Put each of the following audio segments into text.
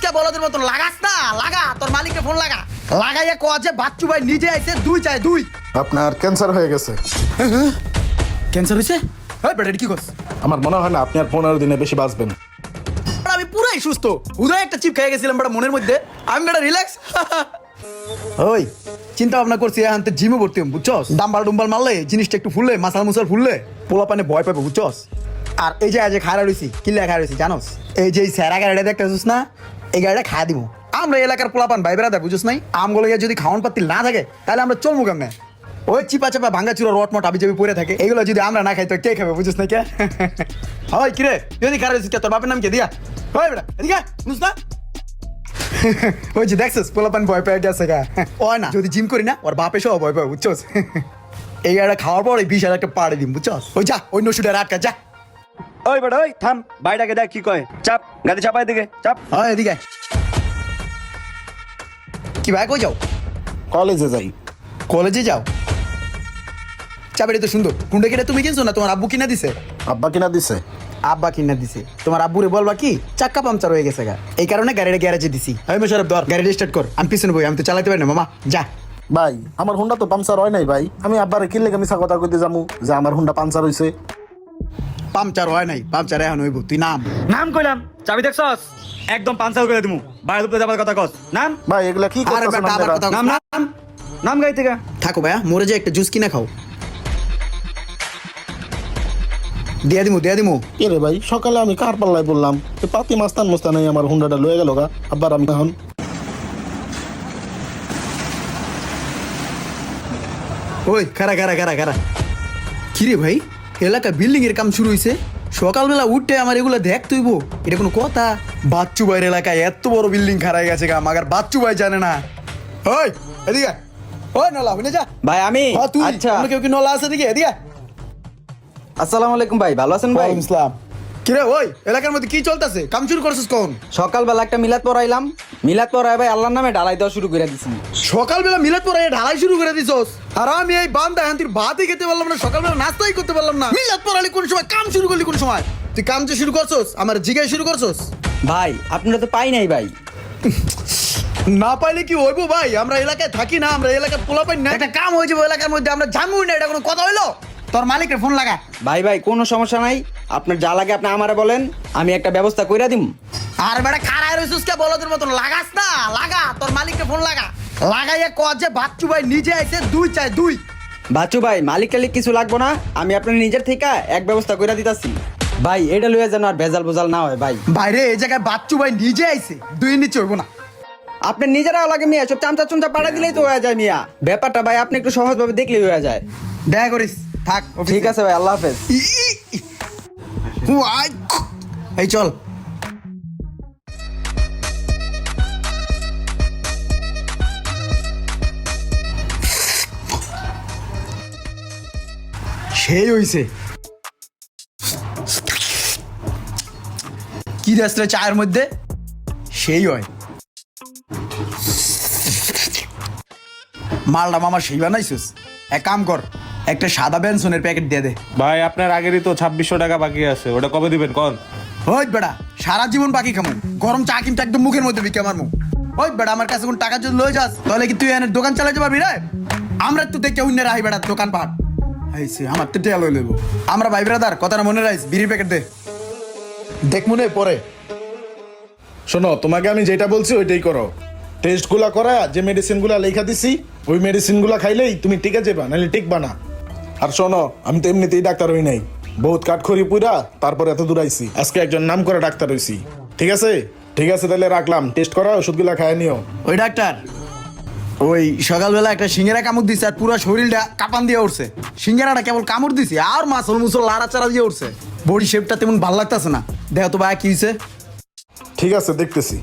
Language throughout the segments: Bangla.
কে বলদের মতো লাগাস না, লাগা তোর মালিককে ফোন লাগা, লাগাইয়া কো আছে বাচ্চু ভাই নিজে আইছে, দুই চাই দুই। আপনার ক্যান্সার হয়ে গেছে। ক্যান্সার হইছে? এই বেটা কি করছ? আমার মনে হয় না আপনি আর 15 দিনে বেশি বাঁচবেন। আমি পুরাই সুস্থ, উদয় একটা চিপ খেয়ে গেছিলাম বেটা মনের মধ্যে, আমি বেটা রিল্যাক্স। ওই চিন্তা ভাবনা করছি এখন তো জিমে ভর্তি হম, বুঝছস? ডাম্বাল ডুম্বাল মারলে জিনিসটা একটু ফুললে, মাসাল মুসাল ফুললে পোলা পানে ভয় পাবে, বুঝছস? আর এই যে আজ খাড়া রয়েছি, কিল্লা খাড়া রয়েছি জানোস? এই যে স্যারা গাড়িটা দেখতেছিস না, এই গাড়িটা খাওয়া দিব আমরা। এলাকার পোলাপান ভাই বেড়াদার বুঝছ নাই, আমগুলো যদি খাওয়ান পাতি না থাকে তাহলে আমরা চলবো কেমনে? ওই চিপা চাপা ভাঙ্গা চুরা রটমট আবি যাবি পরে থাকে, এগুলো যদি আমরা না খাই তো কে খাবে, বুঝছ না? কে হয় কিরে যদি খারাপ রয়েছিস, তোর বাপের নাম কে দিয়া? হয় বেটা এদিকে বুঝ না? ওই যে দেখছিস পোলাপান ভয় পেয়ে গেছে গা। ওই না যদি জিম করি না ওর বাপে সব ভয় পাবে, বুঝছস? এই গাড়িটা খাওয়ার পর এই 20,000 একটা পাড়ে দিম, বুঝছস? ওই যা অন্য শুটে আটকা যা। ওই বেটা ওই থাম, বাইটাকে দেখ কি কয়। চাপ গাড়ি চাপাই দিকে চাপ। হয় এদিকে কি ভাই কই যাও? কলেজে যাই। কলেজে যাও? চাবিটা তো সুন্দর, কুন্ডে কিনে তুমি কিনছো না তোমার আব্বু কিনা দিছে? আব্বা কিনা দিছে। আব্বা কিনা দিছে, তোমার আব্বুরে বলবা কি চাক্কা পাংচার হয়ে গেছে গা, এই কারণে গাড়িটা গ্যারেজে দিছি। এই মোশারফ ধর গাড়িটা স্টার্ট কর, আমি পিছনে বই, আমি তো চালাতে পারি না মামা, যা। ভাই আমার হুন্ডা তো পাংচার হয় নাই ভাই, আমি আব্বারে কি লেগে মিছা কথা কইতে যামু যে আমার হুন্ডা পাংচার হইছে? পাংচার হয় নাই, পাংচার এখন হইব, তুই নাম। নাম কইলাম, চাবি দেখছস? একদম পাঞ্চাল করে দিমু। বাইরে দুপুরে যাবার কথা কস। নাম ভাই এগুলা কি আরে করতেছেন বেটা আবার আপনারা? কথা নাম নাম নাম গাড়ি থেকে। থাকো ভাইয়া, মরে যে একটা জুস কিনা খাও, দিয়া দিমু। কে রে ভাই সকালে আমি কার পাল্লায় বললাম পাতি মাস্তান মোস্তান আমার হুন্ডাটা লয়ে গেল গা। আব্বার আমি এখন ওই খারা কিরে ভাই এলাকা বিল্ডিং এর কাম শুরু হইছে, সকালবেলা উঠে আমার এগুলা দেখ তুইব, এটা কোনো কথা? বাচ্চু ভাইয়ের এলাকায় এত বড় বিল্ডিং খারাই গেছে গা, মাগার বাচ্চু ভাই জানে না। ওই এদিকে, ওই নলা বুঝে যা ভাই আমি তুই আচ্ছা অন্য কেউ কি নলা আছে এদিকে? এদিকে আসসালামু আলাইকুম ভাই, ভালো আছেন ভাই? ওয়ালাইকুম আসসালাম। কিরে ওই এলাকার মধ্যে কি চলতেছে, কাম শুরু করছিস কোন? সকালবেলা একটা মিলাদ পড়াইলাম, মিলাদ পড়াই ভাই আল্লাহর নামে ঢালাই দেওয়া শুরু করে দিছি। সকালবেলা মিলাদ পরে ঢালাই শুরু করে দিছস, আর আমি এই বান্দা হান্তির ভাতই খেতে পারলাম না, সকালবেলা নাস্তাই করতে পারলাম না। মিলাদ পড়ালি কোন সময়, কাম শুরু করলি কোন সময়? তুই কাম যে শুরু করছস আমার জিগায় শুরু করছস? ভাই আপনারা তো পাই নাই ভাই। না পাইলে কি হইবো ভাই, আমরা এলাকায় থাকি না, আমরা এলাকায় পোলা পাই না, একটা কাম হয়ে যাবো এলাকার মধ্যে, আমরা জানবই না, এটা কোনো কথা হইলো? তোর মালিকের ফোন লাগা। ভাই ভাই কোনো সমস্যা নাই, আপনার যা লাগে আপনি আমারে বলেন, আমি একটা ব্যবস্থা কইরা দিম। আর বেটা খারায় রইছিস কে বলদের মতো, লাগাস না, লাগা তোর মালিককে ফোন লাগা, লাগাইয়া কো যে বাচ্চু ভাই নিজে আইছে, দুই চাই দুই। বাচ্চু ভাই মালিক টালিক কিছু লাগবো না, আমি আপনার নিজের থেকে এক ব্যবস্থা কইরা দিতাছি। ভাই এটা লইয়া যেন আর ভেজাল বোজাল না হয় ভাই। বাইরে এই জায়গায় বাচ্চু ভাই নিজে আইছে, দুই নিচে হইব না। আপনি নিজেরা লাগে মিয়া, সব চামচা চুমচা পাড়া দিলেই তো হয়ে যায় মিয়া। ব্যাপারটা ভাই আপনি একটু সহজভাবে দেখলেই হয়ে যায়। দেখা করিস, থাক ঠিক আছে ভাই, আল্লাহ হাফেজ। এই চল। সেই হইছে কি দেশে চায়ের মধ্যে সেই হয়, মালটা মামা সেই বানাইছিস। এক কাম কর, একটা সাদা বেনসনের প্যাকেট দিয়ে দে। ভাই আপনার আগেরই তো 2600 টাকা বাকি আছে, ওটা কবে দিবেন কন? ওই বেটা সারা জীবন বাকি খামু, গরম চা কিন্তু একদম মুখের মধ্যে বিকে মারমু। ওই বেটা আমার কাছে কোন টাকা যদি লয়ে যাস তাহলে কি তুই এনে দোকান চালাতে পারবি রে? আমরা তো দেখে অন্য রাহি বেটা দোকান পাট হাইছে, আমার তো টেয়া লই লইব। আমরা ভাই ব্রাদার কথাটা মনে রাখিস, বিড়ির প্যাকেট দে। দেখ মনে পরে শোনো, তোমাকে আমি যেটা বলছি ওইটাই করো। টেস্টগুলা করা, যে মেডিসিনগুলা লেখা দিছি ওই মেডিসিনগুলা খাইলেই তুমি টিকে যাবা, নাহলে টিকবা না। আর শোনো আমি তো এমনিতেই ডাক্তার হই নাই, বহুত কাঠখড়ি পুরা তারপর এত দূর আইছি, আজকে একজন নাম করা ডাক্তার হইছি। ঠিক আছে তাহলে রাখলাম, টেস্ট করা, ওষুধগুলা খায় নিও। ওই ডাক্তার ওই সকালবেলা একটা সিঙ্গারা কামড় দিছে, আর পুরো শরীরটা কাঁপান দিয়ে উঠছে। সিঙ্গারাটা কেবল কামড় দিছে আর মাসল মুসল লাড়াচাড়া দিয়ে উঠছে, বডি শেপটা তেমন ভালো লাগতেছে না। দেখো তো ভাই কি হয়েছে। ঠিক আছে দেখতেছি।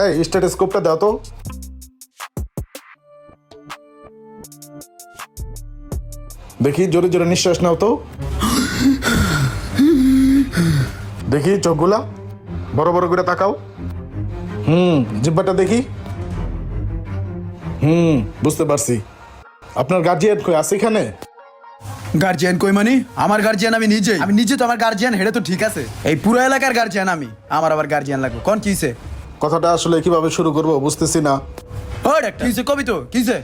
এই স্টেথোস্কোপটা দাও তো। দেখি জোরে জোরে নিঃশ্বাস নাও তো। দেখি চোখগুলা বড় বড় করে তাকাও। জিহ্বাটা দেখি। বুঝতে পারছি। আপনার গার্জিয়ান কই আছে এখানে? গার্জিয়ান কই মানে? আমার গার্জিয়ান আমি নিজে তো আমার গার্জিয়ান, হেডে তো ঠিক আছে। এই পুরো এলাকার গার্জিয়ান আমি, আমার আবার গার্জিয়ান লাগবে কোন কিছে? কথাটা আসলে কিভাবে শুরু করব বুঝতেছি না। ওই ডাক্তার কিসে কবি তো কিসে?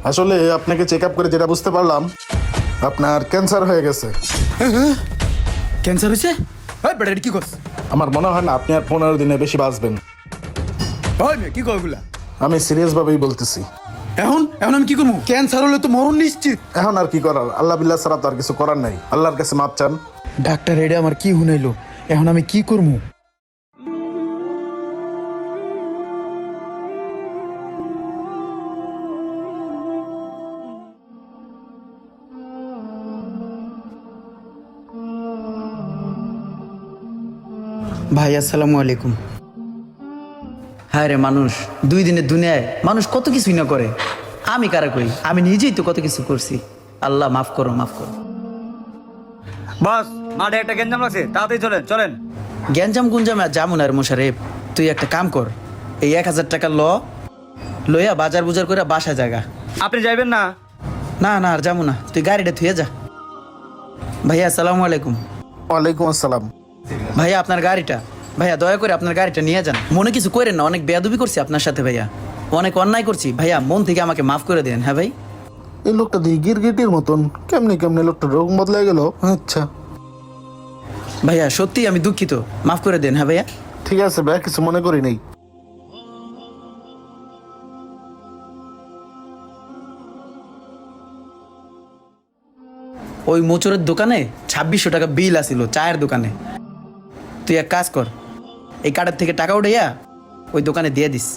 আসলে আপনাকে চেক আপ করে যেটা বুঝতে পারলাম, আপনার ক্যান্সার হয়ে গেছে। ক্যান্সার হয়েছে? ওই বেটা এটা কি করছ? আমার মনে হয় না আপনি আর 15 দিনে বেশি বাঁচবেন। ওই মেয়ে কি কইগুলা? আমি সিরিয়াস ভাবেই বলতেছি। এখন এখন আমি কি করবো? ক্যান্সার হলে তো মরণ নিশ্চিত। এখন আর কি করার, আল্লাহ বিল্লাহ ছাড়া তো আর কিছু করার নাই। আল্লাহর কাছে মাপ চান। ডাক্তার এটা আমার কি হুনাইলো? এখন আমি কি করবো? ভাই আসসালামু আলাইকুম। হ্যাঁ রে, মানুষ 2 দিনের দুনিয়ায় মানুষ কত কিছুই না করে। আমি কারা কই, আমি নিজেই তো কত কিছু করছি। আল্লাহ মাফ করো, মাফ করো। বস মাঠে একটা গেঞ্জাম লাগছে, তাড়াতাড়ি চলেন চলেন। গ্যাঞ্জাম গুঞ্জাম আর জামুন আর মোশারেফ, তুই একটা কাম কর, এই 1000 টাকা লইয়া বাজার বুজার করে বাসা জায়গা। আপনি যাইবেন না? না না আর যাবো না, তুই গাড়িটা থুয়ে যা। ভাইয়া আসসালামু আলাইকুম। ওয়ালাইকুম আসসালাম। ভাইয়া আপনার গাড়িটা, ভাইয়া দয়া করে আপনার গাড়িটা নিয়ে যান। মনে কিছু করেন না, অনেক বেয়াদবি করছি আপনার সাথে ভাইয়া, অনেক অন্যায় করছি ভাইয়া, মন থেকে আমাকে মাফ করে দেন। হ্যাঁ ভাই। এই লোকটা দিয়ে গিরগিটির মতন কেমনে কেমনে লোকটা রোগ বদলে গেল। আচ্ছা ভাইয়া সত্যি আমি দুঃখিত, মাফ করে দেন। হ্যাঁ ভাইয়া। ঠিক আছে ভাই, কিছু মনে করি নেই। ওই মোচরের দোকানে 2600 টাকা বিল আসিল চায়ের দোকানে। তুই এক কাজ কর, এই কার্ডের থেকে টাকা উঠাইয়া ওই দোকানে দিয়ে দিস।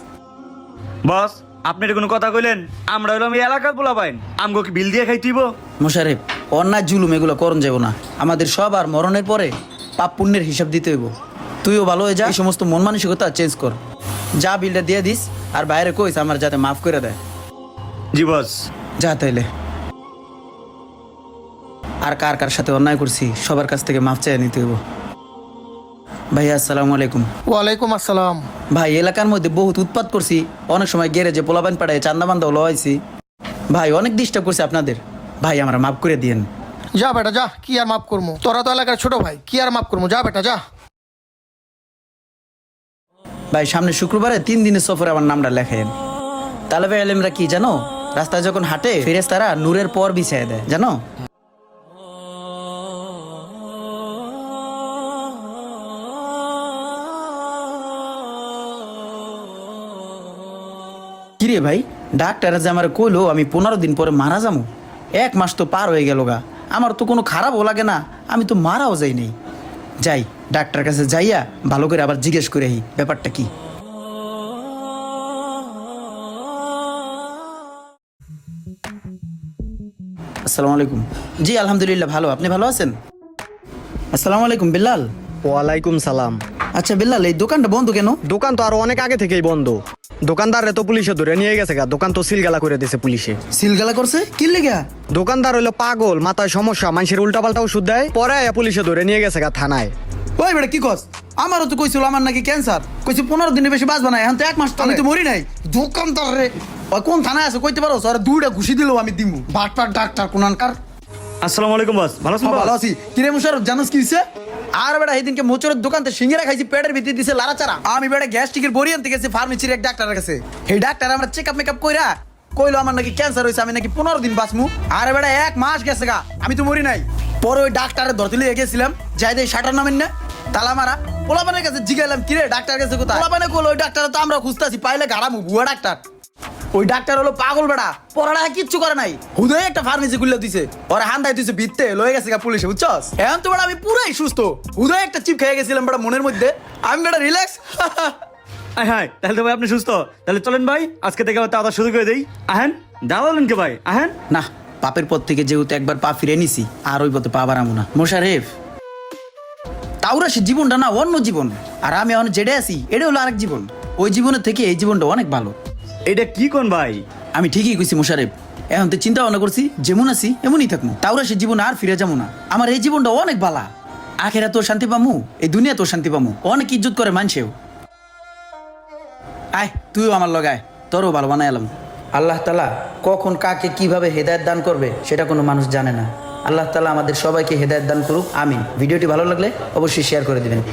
বস আপনি এটা কোনো কথা কইলেন? আমরা হইলাম এই এলাকার পোলা পাইন, আমগো কি বিল দিয়ে খাইতেইব? মোশারেফ, অন্যায় জুলুম এগুলো করণ যাব না। আমাদের সব আর মরণের পরে পাপ পুণ্যের হিসাব দিতে হইব। তুইও ভালো হয়ে যা, এই সমস্ত মন মানসিকতা চেঞ্জ কর। যা বিলটা দিয়ে দিস, আর বাইরে কইস আমার যাতে মাফ করে দেয়। জি বস। যা তাইলে। আর কার কার সাথে অন্যায় করছি সবার কাছ থেকে মাফ চেয়ে নিতে হইব। ভাইয়া আসসালামু আলাইকুম। ওয়ালাইকুম আসসালাম। ভাই এলাকার মধ্যে বহুত উৎপাত করছি, অনেক সময় গ্যারেজে পোলাপান পাড়ায় চান্দা বান্দাও লওয়াইছি। ভাই অনেক ডিস্টার্ব করছি আপনাদের, ভাই আমরা মাফ করে দিয়েন। যা বেটা যা, কি আর মাফ করবো? তোরা তো এলাকার ছোট ভাই, কি আর মাফ করবো? যা বেটা যা। ভাই সামনে শুক্রবারে 3 দিনের সফরে আমার নামটা লেখেন। তালেবে আলেমরা কি জানো, রাস্তায় যখন হাঁটে ফেরেশতারা নূরের পর বিছিয়ে দেয় জানো। কিরে ভাই, ডাক্তার যে আমার কইলো আমি 15 দিন পরে মারা যাবো। 1 মাস তো পার হয়ে গেল গা, আমার তো কোনো খারাপও লাগে না, আমি তো মারাও যাই নাই। যাই ডাক্তার কাছে যাইয়া ভালো করে আবার জিজ্ঞেস করে আহি ব্যাপারটা কি। আসসালামু আলাইকুম। জি আলহামদুলিল্লাহ ভালো, আপনি ভালো আছেন? আসসালামু আলাইকুম বিল্লাল। ওয়ালাইকুম সালাম। আচ্ছা বিল্লাল, এই দোকানটা বন্ধ কেন? দোকান তো আরো অনেক আগে থেকেই বন্ধ। দোকানদারে তো পুলিশে ধরে নিয়ে গেছে গা, দোকান তো সিলগালা করে দিয়েছে পুলিশে। সিলগালা করছে কি লেগা? দোকানদার হইলো পাগল, মাথায় সমস্যা, মানুষের উল্টাপাল্টা ওষুধ দেয়, পরে পুলিশে ধরে নিয়ে গেছে গা থানায়। ওই বেটা কি কস? আমারও তো কইছিল আমার নাকি ক্যান্সার, কইছে 15 দিনের বেশি বাঁচবা না, এখন তো 1 মাস তো আমি তো মরি নাই। দোকানদার রে, ওই কোন থানায় আছে কইতে পারো? আর 2টা ঘুষি দিলেও আমি দিমু। বাটপার ডাক্তার কোনানকার। আসসালামু আলাইকুম বস, ভালো আছেন? ভালো আছি। কিরে মুশারফ, জানোস কি হইছে? আর বেটা সেদিনকে মোচরের দোকানতে সিঙ্গারা খাইছি, পেটের ভিতরে দিছে লাড়াচাড়া। আমি বেটা গ্যাস্ট্রিকের বড়ি আনতে গেছি ফার্মেসির এক ডাক্তারের কাছে। এই ডাক্তার আমরা চেকআপ মেকআপ কইরা কইলো আমার নাকি ক্যান্সার হইছে, আমি নাকি 15 দিন বাঁচমু। আর বেটা 1 মাস গেছে গা, আমি তো মরি নাই। পরে ওই ডাক্তারের ধরতে লিয়ে গেছিলাম, যাই দেই শাটার নামেন না তালা মারা। পোলাপানের কাছে জিগাইলাম কিরে ডাক্তার কাছে কোথায়? পোলাপানে কইলো ওই ডাক্তার তো আমরা খুঁজতাছি, পাইলে গাড়ামু ভুয়া ডাক্তার। ওই ডাক্তার হলো পাগল বেড়া, পড়ালেখা কিচ্ছু করে নাই, হুদয় একটা ফার্মেসি খুলে দিছে। ওরা হান্দাই দিছে ভিত্তে লয়ে গেছে গা পুলিশে, বুঝছস? এখন তো বেড়া আমি পুরাই সুস্থ, হুদয় একটা চিপ খেয়ে গেছিলাম বেড়া মনের মধ্যে, আমি বেড়া রিল্যাক্স। হ্যাঁ তাহলে তো ভাই আপনি সুস্থ, তাহলে চলেন ভাই আজকে থেকে আবার শুরু করে দেই। আহেন দাঁড়ালেন কে ভাই, আহেন। না, পাপের পথ থেকে যেহেতু একবার পা ফিরে নিছি, আর ওই পথে পা বাড়ামো না। মোশারেফ, তাওরাসি জীবনটা না অন্য জীবন, আর আমি এখন জেডে আছি এটা হলো আরেক জীবন। ওই জীবনের থেকে এই জীবনটা অনেক ভালো। এটা কি কোন ভাই? আমি ঠিকই কইছি মোশারেফ, এখন তো চিন্তা ভাবনা করছি যেমন আছি এমনই থাকবো, তাওরা সে জীবন আর ফিরে যাবো না। আমার এই জীবনটা অনেক বালা, আখেরা তোর শান্তি পামু, এই দুনিয়া তোর শান্তি পামু, অনেক ইজ্জত করে মানছেও। আয় তুইও আমার লগায়, তোরও ভালো বানাই এলাম। আল্লাহ তাআলা কখন কাকে কিভাবে হেদায়েত দান করবে সেটা কোনো মানুষ জানে না। আল্লাহ তাআলা আমাদের সবাইকে হেদায়েত দান করুক, আমিন। ভিডিওটি ভালো লাগলে অবশ্যই শেয়ার করে দিবেন।